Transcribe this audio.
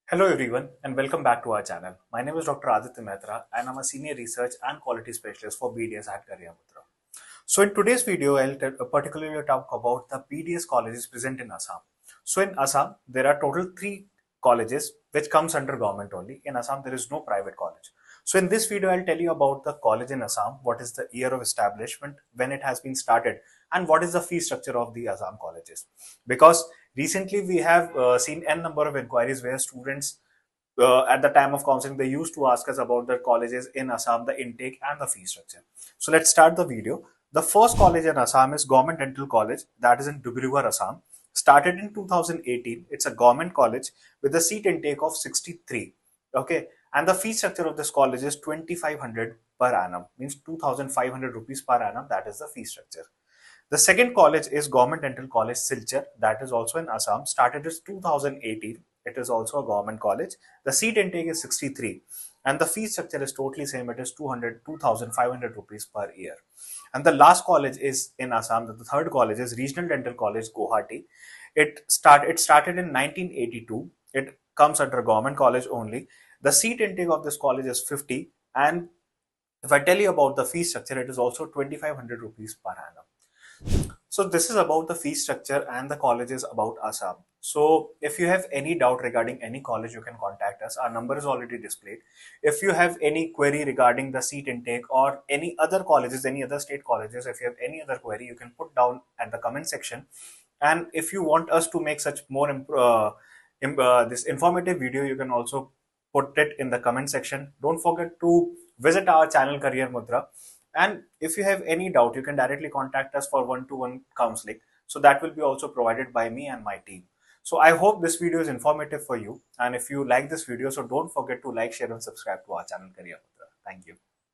Hello everyone and welcome back to our channel. My name is Dr. Aditya Maitra and I'm a Senior Research and Quality Specialist for BDS at Careermudhra. So in today's video, I'll particularly talk about the BDS colleges present in Assam. So in Assam, there are total 3 colleges which comes under government only. In Assam, there is no private college. So in this video, I'll tell you about the college in Assam, what is the year of establishment, when it has been started, and what is the fee structure of the Assam colleges. Because recently we have seen n number of inquiries where students at the time of counseling, they used to ask us about the colleges in Assam, the intake and the fee structure. So let's start the video. The first college in Assam is Government Dental College, that is in Dibrugarh, Assam. Started in 2018. It's a government college with a seat intake of 63. Okay, and the fee structure of this college is 2,500 per annum, means 2,500 rupees per annum. That is the fee structure. The second college is Government Dental College Silchar, that is also in Assam. Started in 2018. It is also a government college. The seat intake is 63 and the fee structure is totally same. It is 2,500 rupees per year. And the last college is in Assam. The third college is Regional Dental College Guwahati. It started in 1982. It comes under government college only. The seat intake of this college is 50, and if I tell you about the fee structure, it is also 2,500 rupees per annum. So this is about the fee structure and the colleges about Assam. So if you have any doubt regarding any college, you can contact us. Our number is already displayed. If you have any query regarding the seat intake or any other colleges, any other state colleges, if you have any other query, you can put down at the comment section. And if you want us to make such more this informative video, you can also put it in the comment section. Don't forget to visit our channel Careermudhra. And if you have any doubt, you can directly contact us for one-to-one counseling. So that will be also provided by me and my team. So I hope this video is informative for you. And if you like this video, so don't forget to like, share and subscribe to our channel Careermudhra. Thank you.